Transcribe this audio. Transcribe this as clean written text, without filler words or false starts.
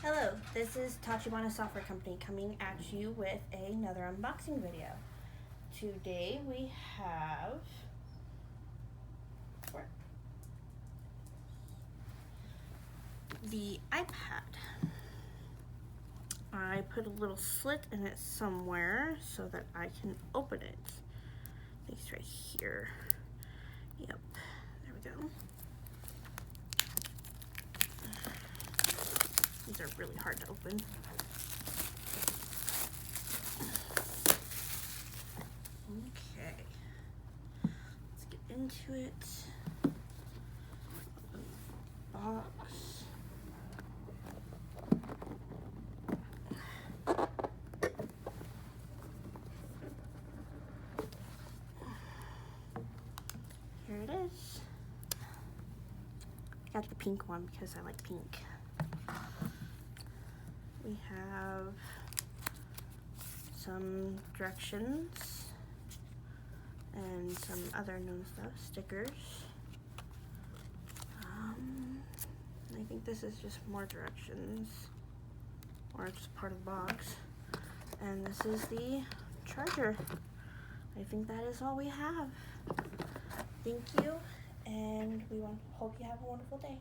Hello, this is Tachibana Software Company coming at you with another unboxing video. Today we have the iPad. I put a little slit in it somewhere so that I can open it. I think it's right here. Yep, there we go. These are really hard to open. Okay, let's get into it. Box. Here it is. I got the pink one because I like pink. We have some directions and some other known stuff, stickers. I think this is just more directions, or just part of the box. And this is the charger. I think that is all we have. Thank you, and we hope you have a wonderful day.